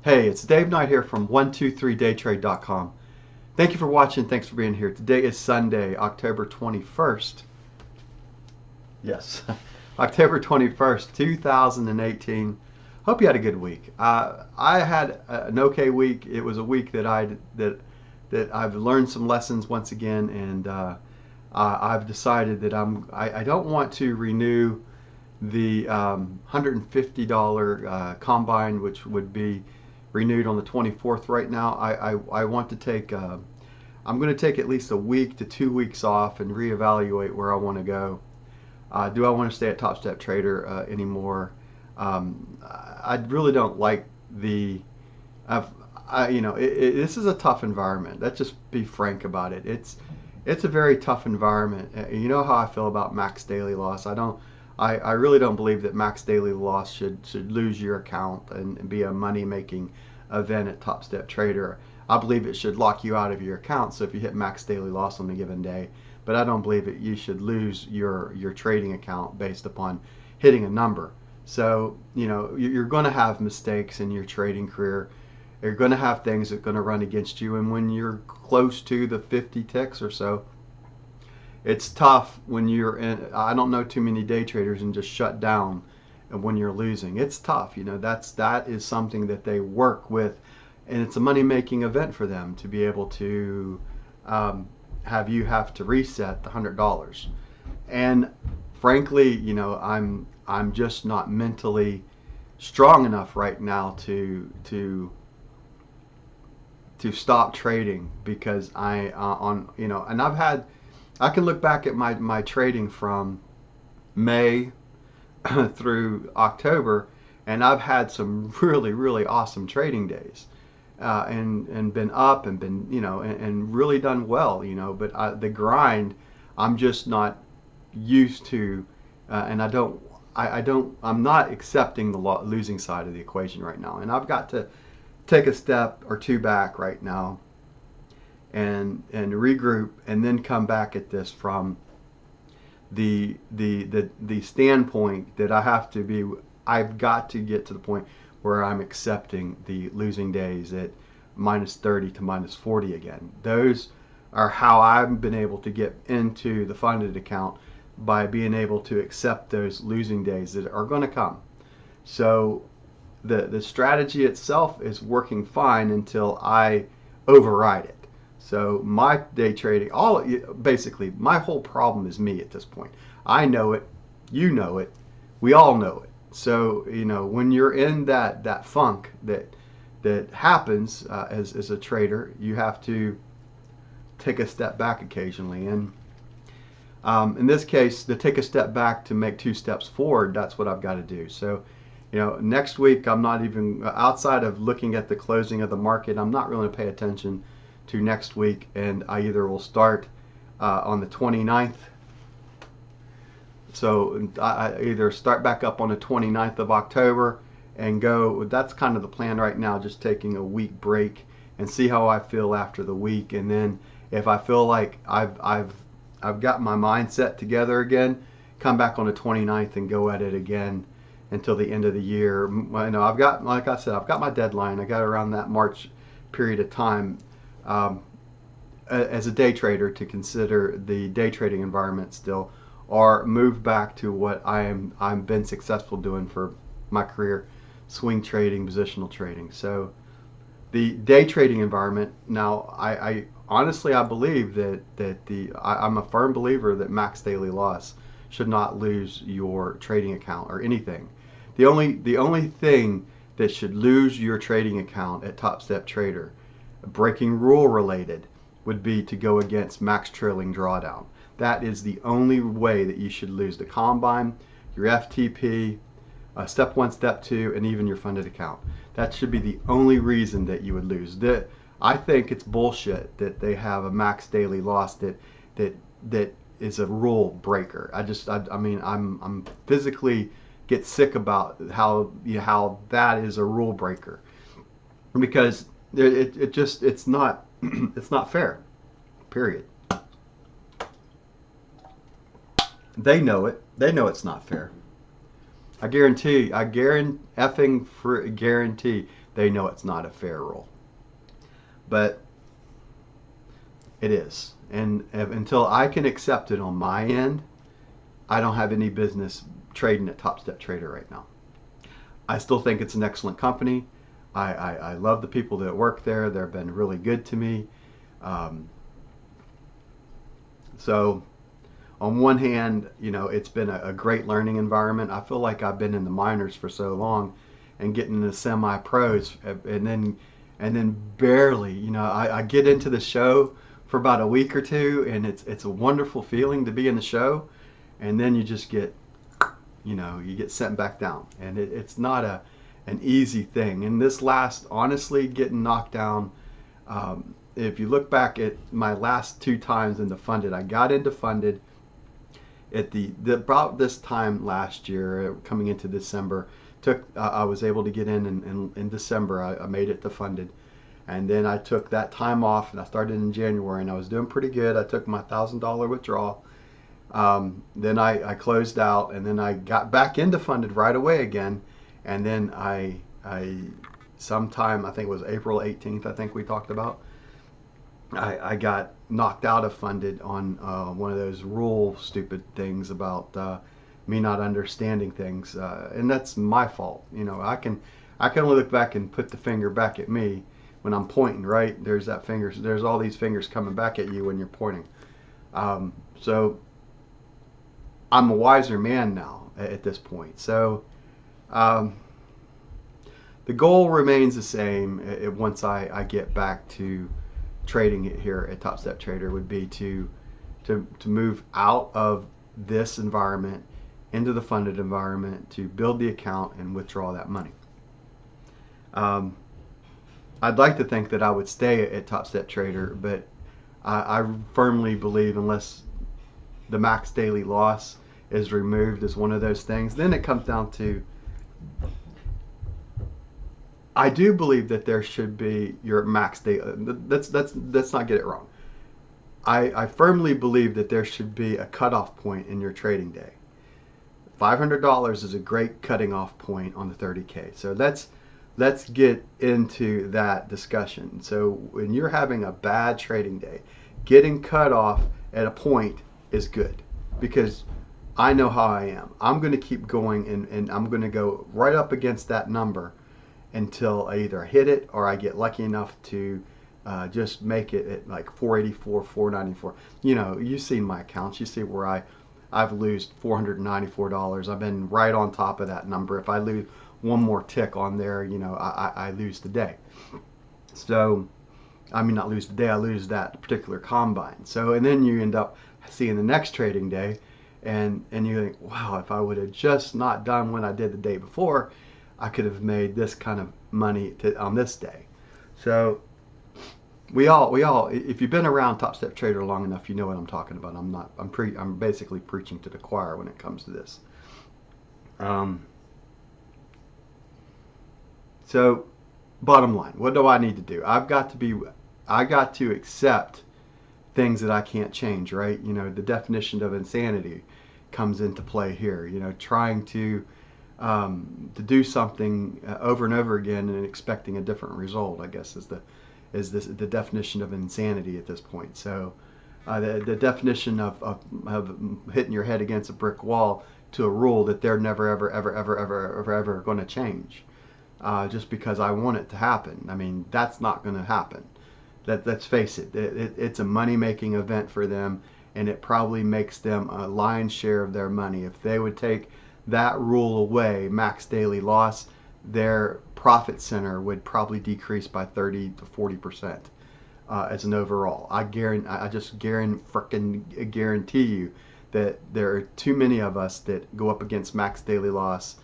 Hey, it's Dave Knight here from 123daytrade.com. Thank you for watching. Thanks for being here. Today is Sunday, October 21st. Yes, October 21st, 2018. Hope you had a good week. I had an okay week. It was a week that I've learned some lessons once again, and I've decided that I don't want to renew the $150 combine, which would be renewed on the 24th right now. I want to take, I'm going to take at least a week to 2 weeks off and reevaluate where I want to go. Do I want to stay at Topstep Trader anymore? I really don't like the, I've, this is a tough environment. Let's just be frank about it. It's a very tough environment. You know how I feel about max daily loss. I really don't believe that max daily loss should lose your account and be a money making event at Topstep Trader. I believe it should lock you out of your account. So if you hit max daily loss on a given day, but I don't believe that you should lose your trading account based upon hitting a number. So you're going to have mistakes in your trading career. You're going to have things that are going to run against you, and when you're close to the 50 ticks or so, it's tough when you're in. I don't know too many day traders and just shut down when you're losing. It's tough. That is something that they work with, and it's a money making event for them to be able to have to reset the $100. And frankly, I'm just not mentally strong enough right now to stop trading, because and I can look back at my trading from May through October, and I've had some really awesome trading days, and been up and been and really done well, but the grind, I'm just not used to, and I'm not accepting the losing side of the equation right now, and I've got to take a step or two back right now and regroup, and then come back at this from the standpoint that I've got to get to the point where I'm accepting the losing days at minus 30 to minus 40 again. Those are how I've been able to get into the funded account, by being able to accept those losing days that are going to come. So the strategy itself is working fine until I override it. So my day trading, basically my whole problem is me at this point. I know it, you know it, we all know it. So when you're in that funk that happens as a trader, you have to take a step back occasionally. And in this case, to take a step back to make 2 steps forward, that's what I've got to do. So next week, I'm not even, outside of looking at the closing of the market, I'm not really going to pay attention to next week, and I either will start on the 29th. So I either start back up on the 29th of October and go. That's kind of the plan right now, just taking a week break and see how I feel after the week, and then if I feel like I've got my mindset together again, come back on the 29th and go at it again until the end of the year. I've got, like I said, I've got my deadline. I got around that March period of time as a day trader to consider the day trading environment still, or move back to what I've been successful doing for my career, swing trading, positional trading. So the day trading environment now, I honestly, I believe I'm a firm believer that max daily loss should not lose your trading account or anything. The only thing that should lose your trading account at Topstep Trader, breaking rule related, would be to go against max trailing drawdown. That is the only way that you should lose the combine, your FTP, step 1, step 2, and even your funded account. That should be the only reason that you would lose. I think it's bullshit that they have a max daily loss that is a rule breaker. I'm physically get sick about how that is a rule breaker, because it's not it's not fair. Period. They know it. They know it's not fair. I guarantee they know it's not a fair rule. But it is. And until I can accept it on my end, I don't have any business trading at Topstep Trader right now. I still think it's an excellent company. I love the people that work there. They've been really good to me. So on one hand, it's been a great learning environment. I feel like I've been in the minors for so long and getting into semi-pros, and then barely, I get into the show for about a week or two, and it's a wonderful feeling to be in the show, and then you just get, you get sent back down, and it's not an easy thing. And this last, honestly, getting knocked down, if you look back at my last 2 times into funded, I got into funded at about this time last year, coming into December. I was able to get in December. I made it to funded, and then I took that time off, and I started in January, and I was doing pretty good. I took my $1,000 withdrawal. Then I closed out, and then I got back into funded right away again, and then I sometime, I think it was April 18th, I think we talked about, I got knocked out of funded on one of those rule stupid things about me not understanding things, and that's my fault. I can only look back and put the finger back at me when I'm pointing, right? There's that finger, there's all these fingers coming back at you when you're pointing. So I'm a wiser man now at this point. So the goal remains the same once I get back to trading it here at Topstep Trader, would be to move out of this environment into the funded environment, to build the account and withdraw that money. I'd like to think that I would stay at Topstep Trader, but I firmly believe unless the max daily loss is removed as one of those things, then it comes down to, I do believe that there should be your max daily. Let's not get it wrong. I firmly believe that there should be a cutoff point in your trading day. $500 is a great cutting off point on the 30K. So let's get into that discussion. So when you're having a bad trading day, getting cut off at a point is good, because I know how I am. I'm going to keep going, and I'm going to go right up against that number until I either hit it or I get lucky enough to just make it at like 484, 494. You've seen my accounts. You see where I've lost $494. I've been right on top of that number. If I lose one more tick on there, I lose the day. So, I mean, not lose the day, I lose that particular combine. So, and then you end up seeing the next trading day, and you think, wow, if I would have just not done what I did the day before, I could have made this kind of money on this day. So we all, if you've been around Topstep Trader long enough, you know what I'm talking about. I'm basically preaching to the choir when it comes to this. So bottom line, what do I need to do? I got to accept things that I can't change, right? The definition of insanity comes into play here. Trying to do something over and over again and expecting a different result, I guess, is the definition of insanity at this point. So the definition of hitting your head against a brick wall to a rule that they're never ever going to change, just because I want it to happen. I mean, that's not going to happen. Let's face it, it's a money-making event for them, and it probably makes them a lion's share of their money. If they would take that rule away, max daily loss, their profit center would probably decrease by 30 to 40% as an overall. I just guarantee you that there are too many of us that go up against max daily loss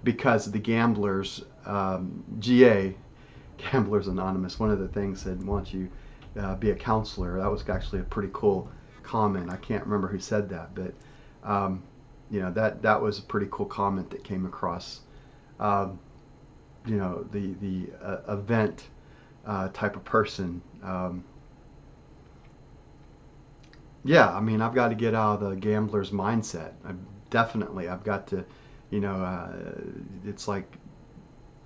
because the gamblers, Gamblers Anonymous, one of the things said, why don't you be a counselor? That was actually a pretty cool comment. I can't remember who said that, but that was a pretty cool comment that came across. The event type of person. Yeah, I mean, I've got to get out of the gambler's mindset. I've got to, it's like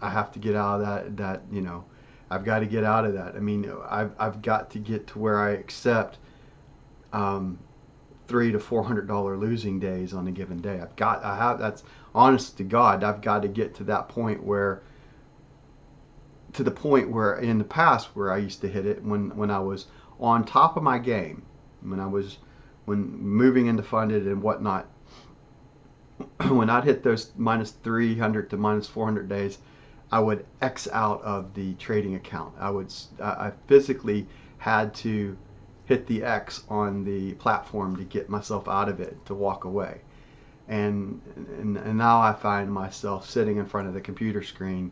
I have to get out of that, you know, I've got to get out of that. I mean, I've got to get to where I accept um, $300 to $400 losing days on a given day. That's honest to God, I've got to get to that point where, to the point where in the past where I used to hit it when I was on top of my game, when moving into funded and whatnot, when I'd hit those minus 300 to minus 400 days, I would X out of the trading account. I physically had to hit the X on the platform to get myself out of it, to walk away. And now I find myself sitting in front of the computer screen,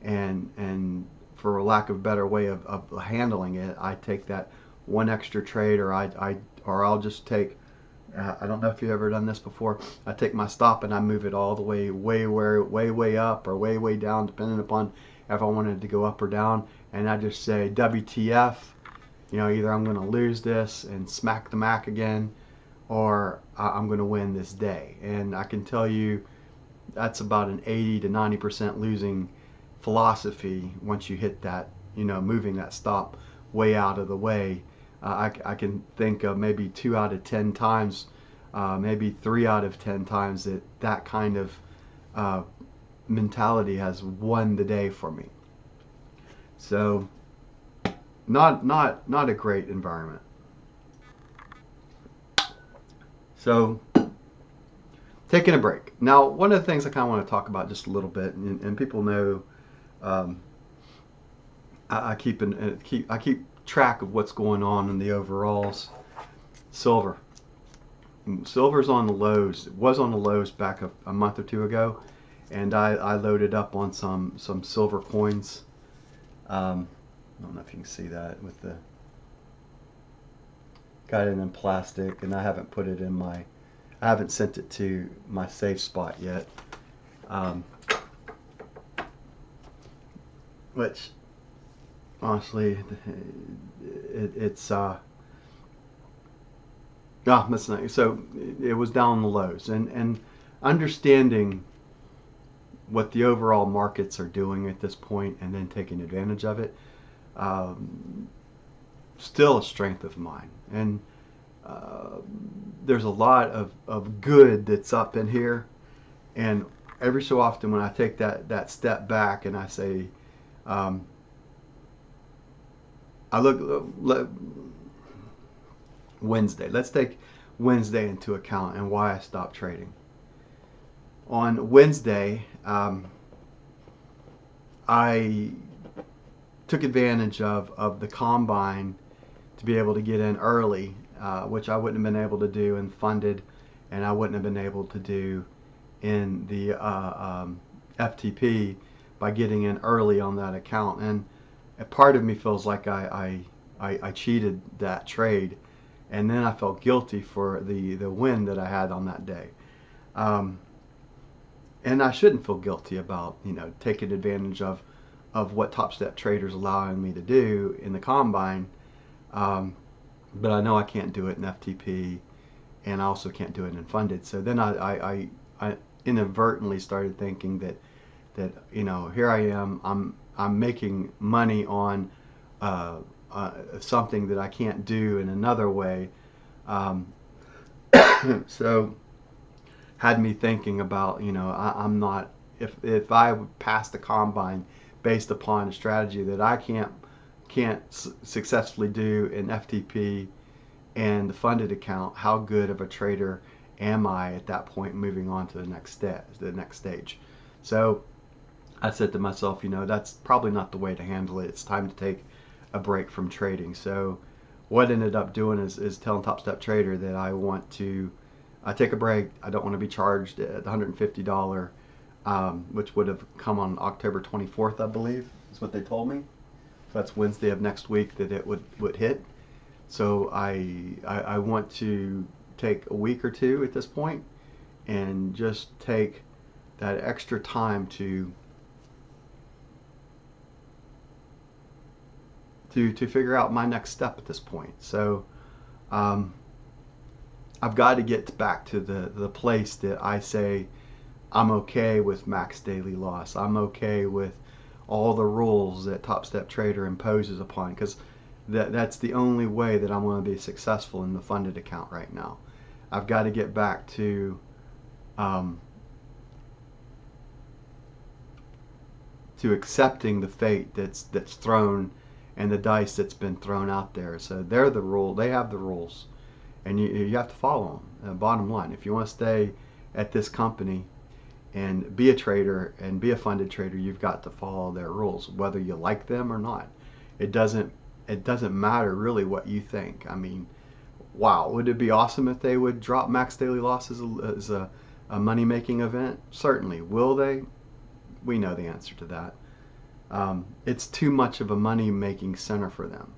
and for a lack of a better way of handling it, I take that one extra trade, or I'll just take, I don't know if you've ever done this before. I take my stop and I move it all the way way up or way down, depending upon if I wanted to go up or down, and I just say WTF. You know, either I'm going to lose this and smack the Mac again, or I'm going to win this day. And I can tell you that's about an 80 to 90% losing philosophy once you hit that, you know, moving that stop way out of the way. I can think of maybe 2 out of 10 times, maybe 3 out of 10 times that kind of mentality has won the day for me. So not a great environment. So taking a break. Now, one of the things I kind of want to talk about just a little bit, and people know I keep track of what's going on in the overalls. Silver's on the lows. It was on the lows back a month or two ago, and I loaded up on some silver coins. I don't know if you can see that with the, got it in plastic, and I haven't put it in I haven't sent it to my safe spot yet. Which honestly, it's that's not, so it was down the lows, and understanding what the overall markets are doing at this point and then taking advantage of it, still a strength of mine. And there's a lot of good that's up in here, and every so often when I take that step back and I say, I look Wednesday. Let's take Wednesday into account and why I stopped trading. On Wednesday, I took advantage of the combine to be able to get in early, which I wouldn't have been able to do in funded, and I wouldn't have been able to do in the FTP by getting in early on that account. And a part of me feels like I cheated that trade, and then I felt guilty for the win that I had on that day. And I shouldn't feel guilty about, you know, taking advantage of what Topstep Trader's allowing me to do in the combine, but I know I can't do it in FTP, and I also can't do it in funded. So then I inadvertently started thinking that you know, here I am, I'm making money on something that I can't do in another way. So had me thinking about, you know, I'm not, if I would pass the combine based upon a strategy that I can't successfully do in FTP and the funded account, how good of a trader am I at that point, moving on to the next stage. So I said to myself, you know, that's probably not the way to handle it. It's time to take a break from trading. So what I ended up doing is telling Topstep Trader that I want to take a break. I don't want to be charged at $150, which would have come on October 24th, I believe, is what they told me. So that's Wednesday of next week that it would hit. So I want to take a week or two at this point and just take that extra time to figure out my next step at this point. So I've got to get back to the place that I say I'm okay with max daily loss. I'm okay with all the rules that Topstep Trader imposes upon, because that's the only way that I'm going to be successful in the funded account right now. I've got to get back um, to accepting the fate that's thrown and the dice that's been thrown out there. So they're the rule. They have the rules, and you have to follow them. Bottom line, if you want to stay at this company and be a trader and be a funded trader, you've got to follow their rules, whether you like them or not. It doesn't matter really what you think. I mean, wow, would it be awesome if they would drop max daily loss as a money making event? Certainly. Will they? We know the answer to that. It's too much of a money making center for them.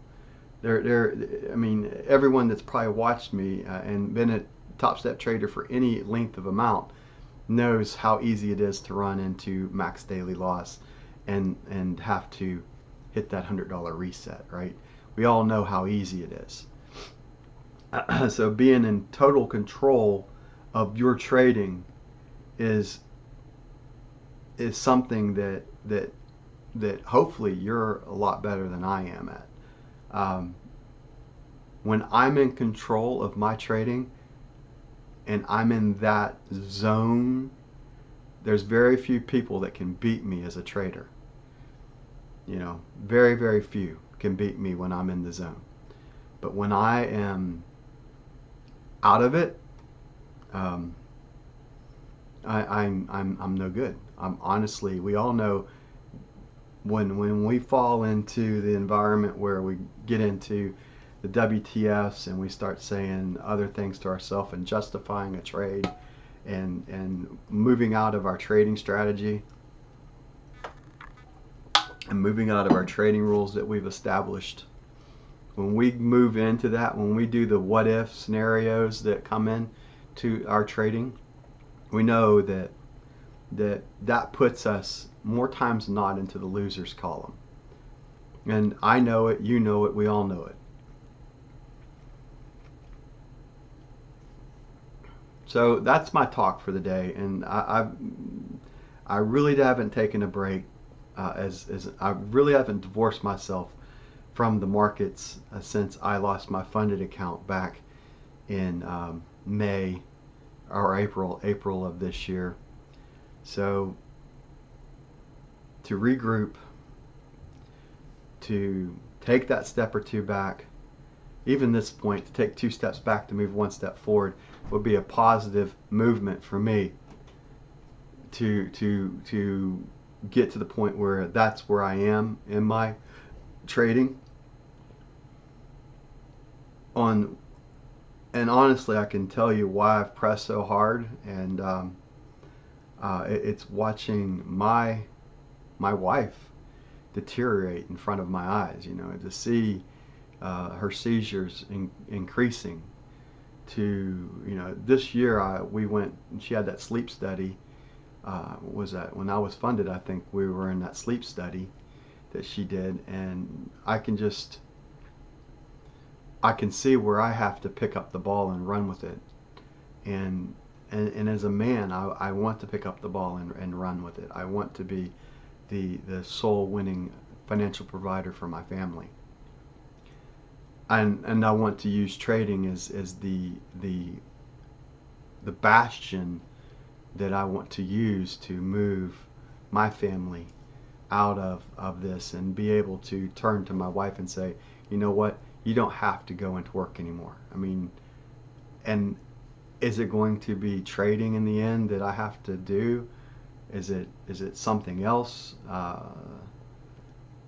I mean, everyone that's probably watched me and been at Topstep Trader for any length of amount knows how easy it is to run into max daily loss and have to hit that $100 reset, right? We all know how easy it is. So being in total control of your trading is something that hopefully you're a lot better than I am at. When I'm in control of my trading and I'm in that zone, there's very few people that can beat me as a trader. You know, very, very few can beat me when I'm in the zone. But when I am out of it, I'm no good. I'm honestly, we all know when we fall into the environment where we get into the WTFs and we start saying other things to ourselves and justifying a trade and moving out of our trading strategy and moving out of our trading rules that we've established. When we move into that, when we do the what if scenarios that come in to our trading, we know that puts us more times than not into the losers column. And I know it, you know it, we all know it. So that's my talk for the day, and I really haven't taken a break, as I really haven't divorced myself from the markets since I lost my funded account back in May or April of this year. So to regroup, to take that step or two back, even this point, to take 2 steps back to move 1 step forward would be a positive movement for me to get to the point where that's where I am in my trading. And honestly, I can tell you why I've pressed so hard, and it's watching my wife deteriorate in front of my eyes. You know, to see her seizures increasing. This year we went and she had that sleep study. Was that when I was funded? I think we were in that sleep study that she did, and I can see where I have to pick up the ball and run with it. And as a man, I want to pick up the ball and run with it. I want to be the sole winning financial provider for my family. And I want to use trading as the bastion that I want to use to move my family out of this and be able to turn to my wife and say, you know what, you don't have to go into work anymore. I mean, and is it going to be trading in the end that I have to do? Is it something else?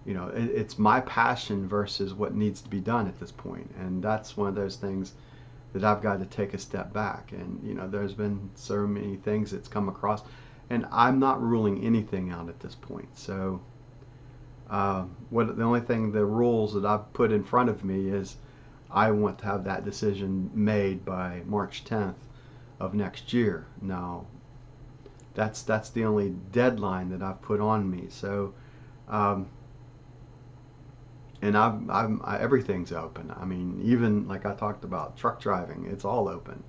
It's my passion versus what needs to be done at this point, and that's one of those things that I've got to take a step back. And there's been so many things that's come across, and I'm not ruling anything out at this point. So the only thing, the rules that I've put in front of me is I want to have that decision made by March 10th of next year. Now, that's the only deadline that I've put on me. So, and everything's open. I mean, even like I talked about truck driving, it's all open.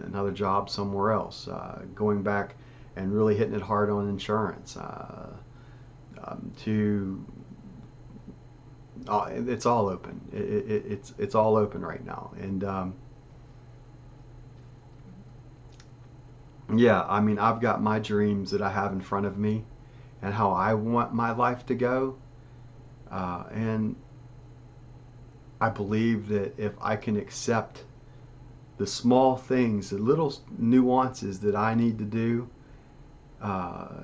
another job somewhere else, going back and really hitting it hard on insurance, to it's all open. It's all open right now, and yeah, I mean, I've got my dreams that I have in front of me, and how I want my life to go, and I believe that if I can accept the small things, the little nuances that I need to do,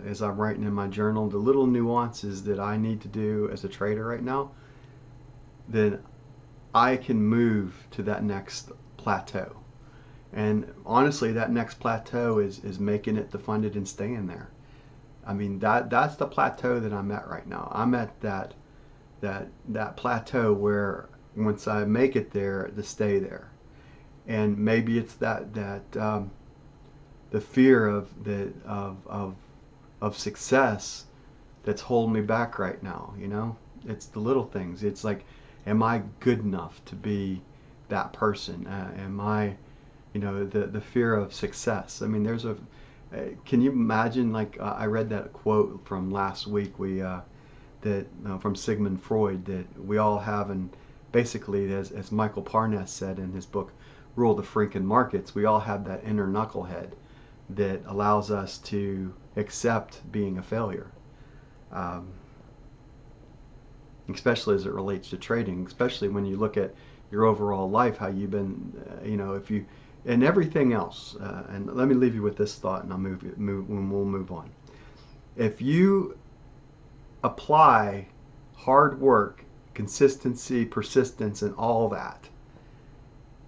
as I'm writing in my journal, the little nuances that I need to do as a trader right now, then I can move to that next plateau. And honestly, that next plateau is making it to fund it and staying there. I mean, that's the plateau that I'm at right now. I'm at that plateau where once I make it there, to stay there. And maybe it's the fear of success that's holding me back right now. It's the little things. It's like, am I good enough to be that person? Am I, the fear of success. I mean, can you imagine, like, I read that quote from last week, from Sigmund Freud, that we all have, and basically, as Michael Parnas said in his book, Rule the Freaking Markets, we all have that inner knucklehead that allows us to accept being a failure. Especially as it relates to trading, especially when you look at your overall life, how you've been, if you, and everything else. And let me leave you with this thought, and we'll move on. If you apply hard work, consistency, persistence, and all that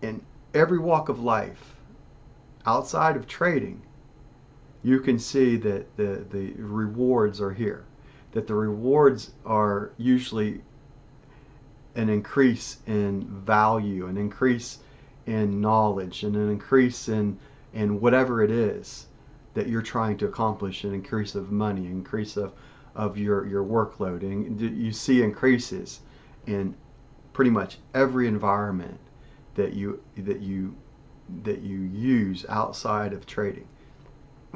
in every walk of life outside of trading, you can see that the rewards are here. That the rewards are usually an increase in value, an increase in knowledge, and an increase in whatever it is that you're trying to accomplish, an increase of money, increase of your workload. And you see increases in pretty much every environment that you use outside of trading.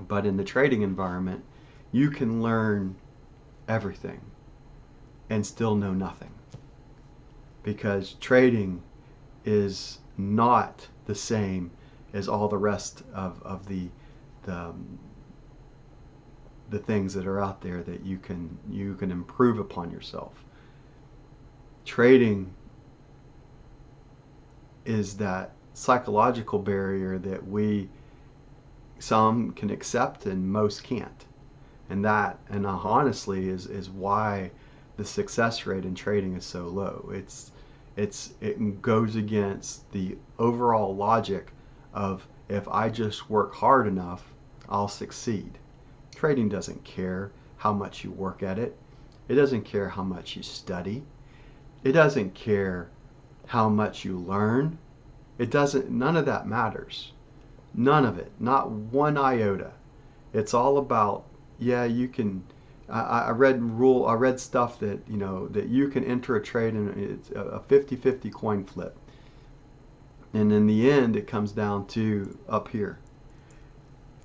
But in the trading environment, you can learn everything and still know nothing, because trading is not the same as all the rest of the things that are out there that you can improve upon yourself. Trading is that psychological barrier that some can accept and most can't. And honestly is why the success rate in trading is so low. It goes against the overall logic of, if I just work hard enough, I'll succeed. Trading doesn't care how much you work at it. It doesn't care how much you study. It doesn't care how much you learn. None of that matters. None of it. Not one iota. It's all about, yeah, you can. I read stuff that that you can enter a trade and it's a 50-50 coin flip. And in the end, it comes down to up here,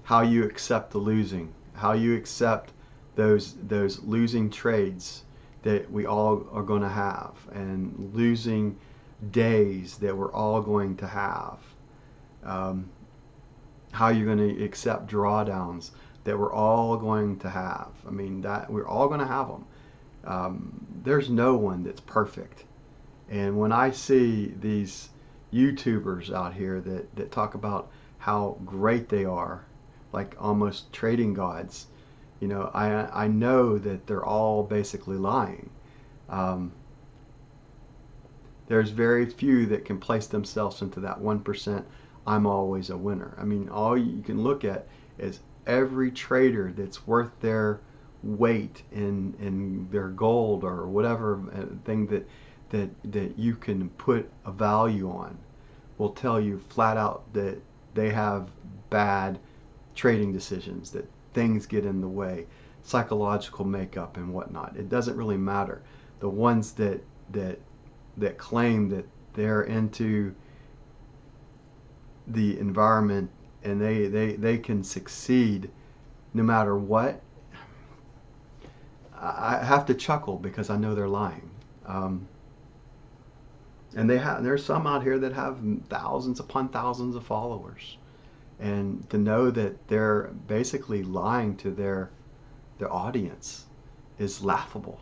how you accept the losing, how you accept those losing trades that we all are going to have, and losing days that we're all going to have. How you're going to accept drawdowns that we're all going to have. I mean, that we're all going to have them. There's no one that's perfect. And when I see these YouTubers out here that talk about how great they are, like almost trading gods, I know that they're all basically lying. There's very few that can place themselves into that 1%. I'm always a winner. I mean, all you can look at is every trader that's worth their weight in their gold or whatever thing that you can put a value on will tell you flat out that they have bad trading decisions, that things get in the way, psychological makeup and whatnot. It doesn't really matter. The ones that claim that they're into the environment, and they can succeed no matter what, I have to chuckle because I know they're lying. And there's some out here that have thousands upon thousands of followers, and to know that they're basically lying to their audience is laughable.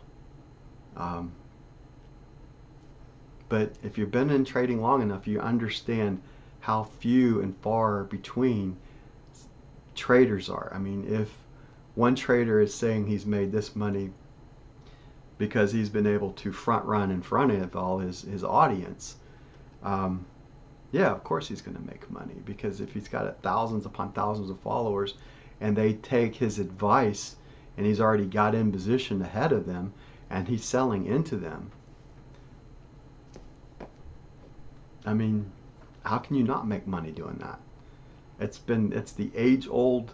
But if you've been in trading long enough, you understand how few and far between traders are. I mean, if one trader is saying he's made this money because he's been able to front run in front of all his audience, yeah, of course he's going to make money, because if he's got thousands upon thousands of followers and they take his advice and he's already got in position ahead of them and he's selling into them, I mean, how can you not make money doing that? It's the age-old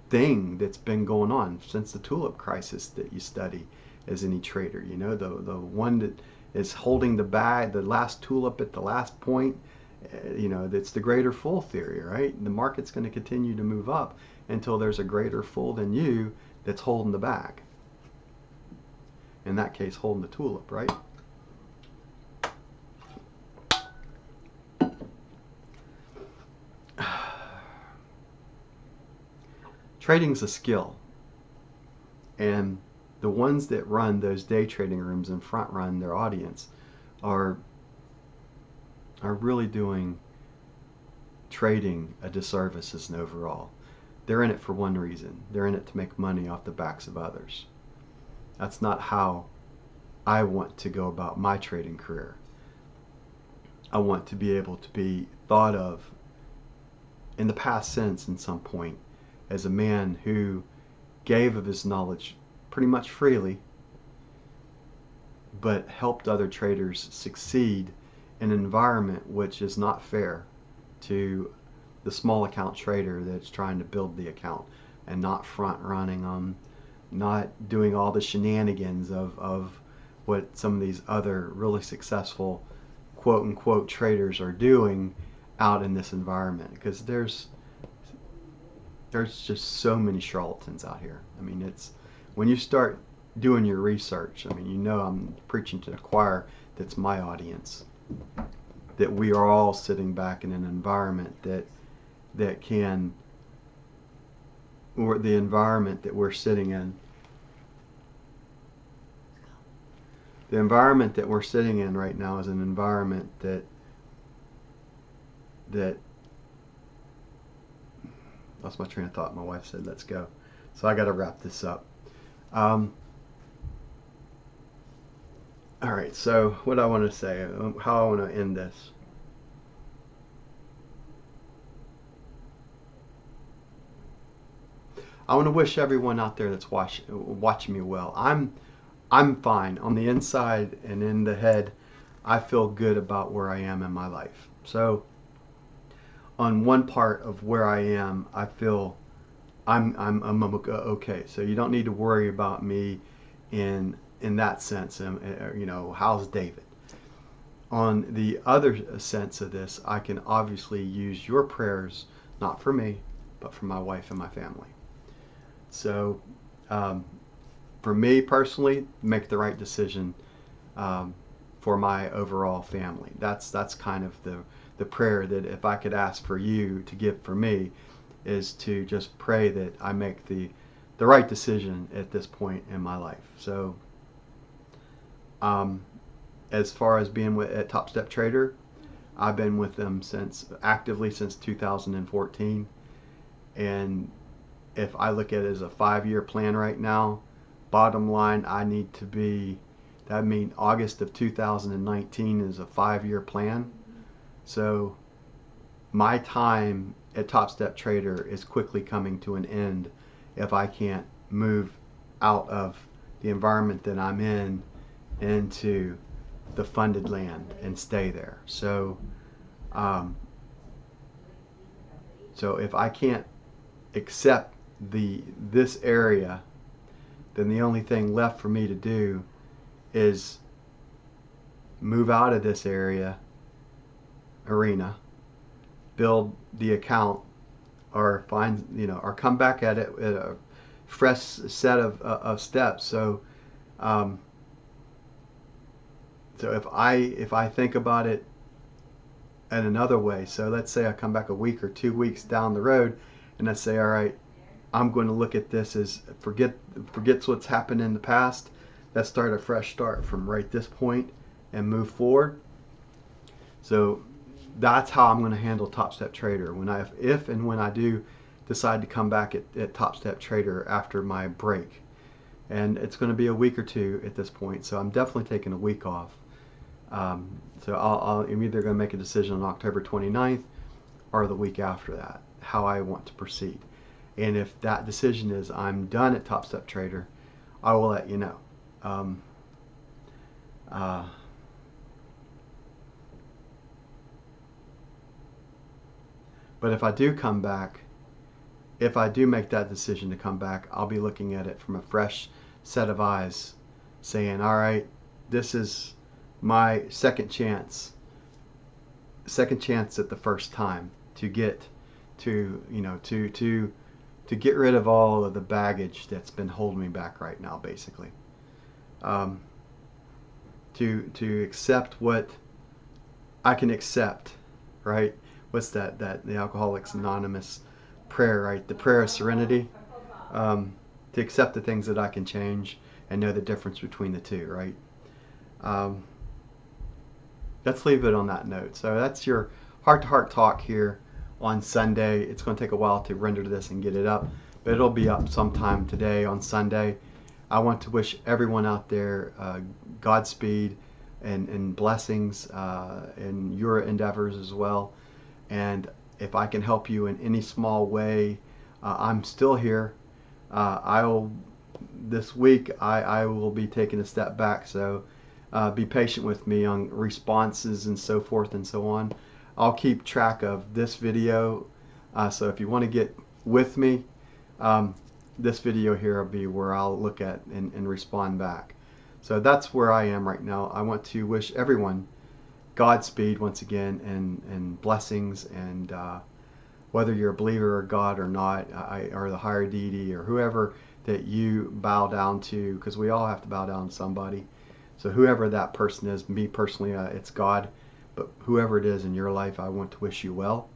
thing that's been going on since the tulip crisis that you study as any trader. You know, the one that is holding the bag, the last tulip at the last point, you know, that's the greater fool theory, right? The market's going to continue to move up until there's a greater fool than you that's holding the bag. In that case, holding the tulip, right? Trading's a skill, and the ones that run those day trading rooms and front run their audience are really doing trading a disservice as an overall. They're in it for one reason. They're in it to make money off the backs of others. That's not how I want to go about my trading career. I want to be able to be thought of in the past sense in some point as a man who gave of his knowledge pretty much freely, but helped other traders succeed in an environment which is not fair to the small account trader that's trying to build the account and not front running them, not doing all the shenanigans of what some of these other really successful quote unquote traders are doing out in this environment, because there's just so many charlatans out here. I mean, it's when you start doing your research, I mean, you know, I'm preaching to the choir that's my audience, that we are all sitting back in an environment that can, or the environment that we're sitting in, the environment that we're sitting in right now is an environment that lost my train of thought. My wife said, let's go. So I got to wrap this up. All right, so what I want to say, how I want to end this. I want to wish everyone out there that's watching me well. I'm fine on the inside, and in the head, I feel good about where I am in my life. So on one part of where I am, I feel I'm okay. So you don't need to worry about me in that sense. You know, how's David? On the other sense of this, I can obviously use your prayers, not for me, but for my wife and my family. So for me personally, make the right decision for my overall family. That's kind of the prayer that if I could ask for you to give for me, is to just pray that I make the right decision at this point in my life. So as far as being at Topstep Trader, I've been with them actively since 2014, and if I look at it as a 5-year plan right now, bottom line, I need to be, that means August of 2019 is a 5-year plan. So my time at Topstep Trader is quickly coming to an end if I can't move out of the environment that I'm in into the funded land and stay there. So so if I can't accept this area, then the only thing left for me to do is move out of this arena build the account or find, or come back at it at a fresh set of steps. So so if I think about it in another way, so let's say I come back a week or 2 weeks down the road, and I say, all right, I'm going to look at this as forgets what's happened in the past. Let's start a fresh start from right this point and move forward. So that's how I'm going to handle Topstep Trader if and when I do decide to come back at Topstep Trader after my break. And it's going to be a week or two at this point, so I'm definitely taking a week off. So I'm either going to make a decision on October 29th or the week after that, how I want to proceed. And if that decision is I'm done at Topstep Trader, I will let you know. But if I do come back, if I do make that decision to come back, I'll be looking at it from a fresh set of eyes, saying, all right, this is my second chance at the first time to get to get rid of all of the baggage that's been holding me back right now, basically. To accept what I can accept, right? What's that the Alcoholics Anonymous prayer, right? The prayer of serenity. To accept the things that I can change and know the difference between the two, right? Let's leave it on that note. So that's your heart-to-heart talk here on Sunday. It's going to take a while to render this and get it up, but it'll be up sometime today on Sunday. I want to wish everyone out there Godspeed and blessings in your endeavors as well. And if I can help you in any small way, I'm still here. This week I will be taking a step back, so be patient with me on responses and so forth and so on. I'll keep track of this video, so if you want to get with me, this video here will be where I'll look at and respond back. So that's where I am right now. I want to wish everyone Godspeed once again and blessings, and whether you're a believer of God or not, or the higher deity or whoever that you bow down to, because we all have to bow down to somebody. So whoever that person is, me personally, it's God, but whoever it is in your life, I want to wish you well.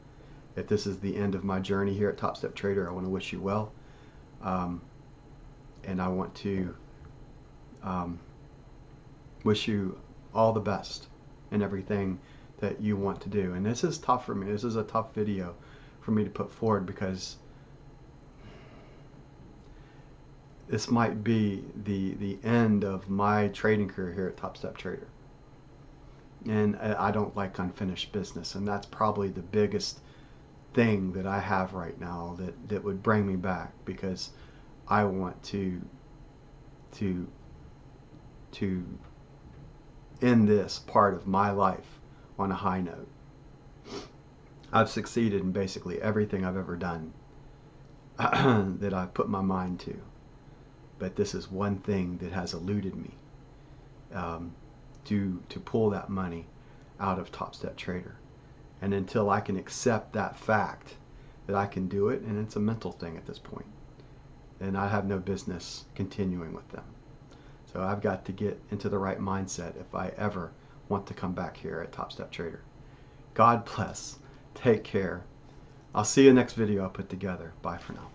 If this is the end of my journey here at Topstep Trader, I want to wish you well. And I want to wish you all the best in everything that you want to do. And this is tough for me. This is a tough video for me to put forward, because this might be the end of my trading career here at Topstep Trader. And I don't like unfinished business, and that's probably the biggest thing that I have right now that would bring me back, because I want to end this part of my life on a high note. I've succeeded in basically everything I've ever done that I've put my mind to, but this is one thing that has eluded me, to pull that money out of Topstep Trader. And until I can accept that fact that I can do it, and it's a mental thing at this point, then I have no business continuing with them. So I've got to get into the right mindset if I ever want to come back here at Topstep Trader. God bless. Take care. I'll see you next video I put together. Bye for now.